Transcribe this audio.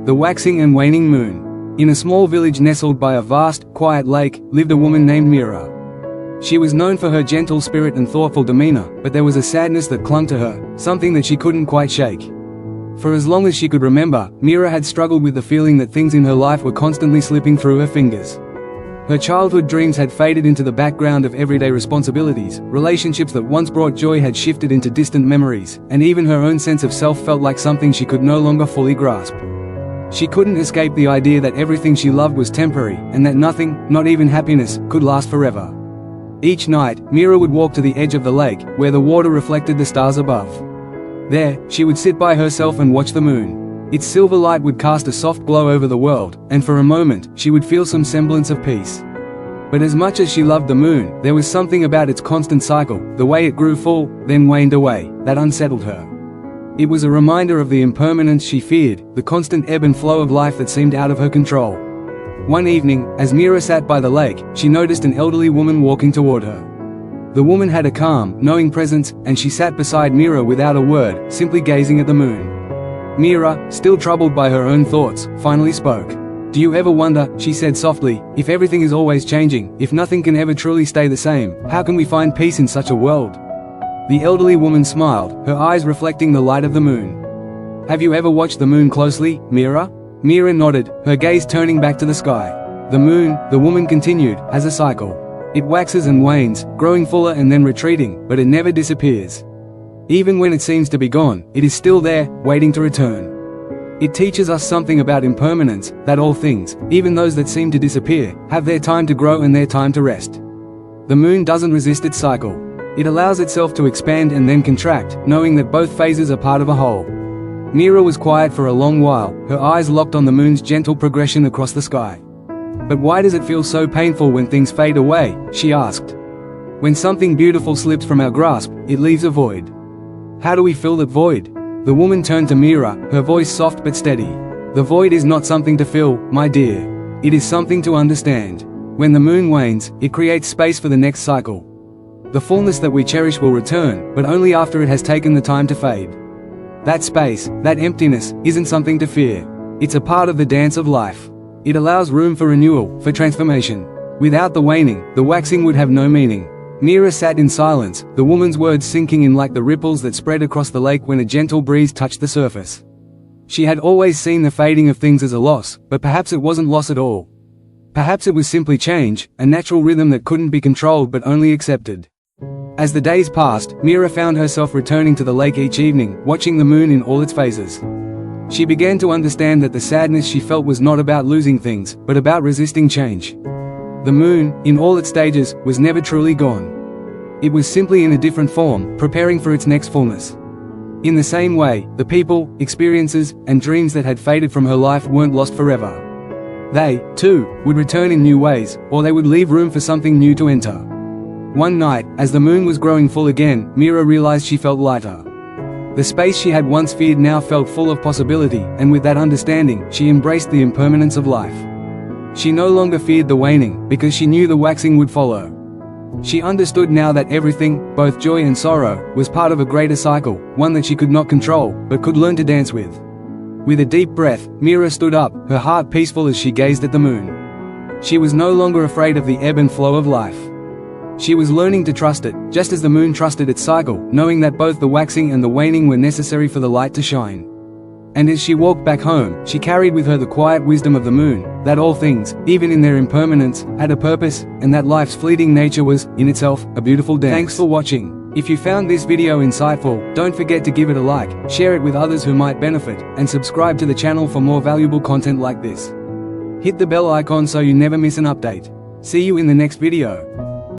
The waxing and waning moon. In a small village nestled by a vast, quiet lake, lived a woman named Mira. She was known for her gentle spirit and thoughtful demeanor, but there was a sadness that clung to her, something that she couldn't quite shake. For as long as she could remember, Mira had struggled with the feeling that things in her life were constantly slipping through her fingers. Her childhood dreams had faded into the background of everyday responsibilities, relationships that once brought joy had shifted into distant memories, and even her own sense of self felt like something she could no longer fully grasp. She couldn't escape the idea that everything she loved was temporary, and that nothing, not even happiness, could last forever. Each night, Mira would walk to the edge of the lake, where the water reflected the stars above. There, she would sit by herself and watch the moon. Its silver light would cast a soft glow over the world, and for a moment, she would feel some semblance of peace. But as much as she loved the moon, there was something about its constant cycle, the way it grew full, then waned away, that unsettled her. It was a reminder of the impermanence she feared, the constant ebb and flow of life that seemed out of her control. One evening, as Mira sat by the lake, she noticed an elderly woman walking toward her. The woman had a calm, knowing presence, and she sat beside Mira without a word, simply gazing at the moon. Mira, still troubled by her own thoughts, finally spoke. "Do you ever wonder," she said softly, "if everything is always changing, if nothing can ever truly stay the same, how can we find peace in such a world?" The elderly woman smiled, her eyes reflecting the light of the moon. "Have you ever watched the moon closely, Mira?" Mira nodded, her gaze turning back to the sky. "The moon," the woman continued, "has a cycle. It waxes and wanes, growing fuller and then retreating, but it never disappears. Even when it seems to be gone, it is still there, waiting to return. It teaches us something about impermanence, that all things, even those that seem to disappear, have their time to grow and their time to rest. The moon doesn't resist its cycle. It allows itself to expand and then contract, knowing that both phases are part of a whole." Mira was quiet for a long while, her eyes locked on the moon's gentle progression across the sky. "But why does it feel so painful when things fade away?" she asked. "When something beautiful slips from our grasp, it leaves a void. How do we fill that void?" The woman turned to Mira, her voice soft but steady. "The void is not something to fill, my dear. It is something to understand. When the moon wanes, it creates space for the next cycle. The fullness that we cherish will return, but only after it has taken the time to fade. That space, that emptiness, isn't something to fear. It's a part of the dance of life. It allows room for renewal, for transformation. Without the waning, the waxing would have no meaning." Mira sat in silence, the woman's words sinking in like the ripples that spread across the lake when a gentle breeze touched the surface. She had always seen the fading of things as a loss, but perhaps it wasn't loss at all. Perhaps it was simply change, a natural rhythm that couldn't be controlled but only accepted. As the days passed, Mira found herself returning to the lake each evening, watching the moon in all its phases. She began to understand that the sadness she felt was not about losing things, but about resisting change. The moon, in all its stages, was never truly gone. It was simply in a different form, preparing for its next fullness. In the same way, the people, experiences, and dreams that had faded from her life weren't lost forever. They, too, would return in new ways, or they would leave room for something new to enter. One night, as the moon was growing full again, Mira realized she felt lighter. The space she had once feared now felt full of possibility, and with that understanding, she embraced the impermanence of life. She no longer feared the waning, because she knew the waxing would follow. She understood now that everything, both joy and sorrow, was part of a greater cycle, one that she could not control, but could learn to dance with. With a deep breath, Mira stood up, her heart peaceful as she gazed at the moon. She was no longer afraid of the ebb and flow of life. She was learning to trust it, just as the moon trusted its cycle, knowing that both the waxing and the waning were necessary for the light to shine. And as she walked back home, she carried with her the quiet wisdom of the moon, that all things, even in their impermanence, had a purpose, and that life's fleeting nature was, in itself, a beautiful dance. Thanks for watching. If you found this video insightful, don't forget to give it a like, share it with others who might benefit, and subscribe to the channel for more valuable content like this. Hit the bell icon so you never miss an update. See you in the next video.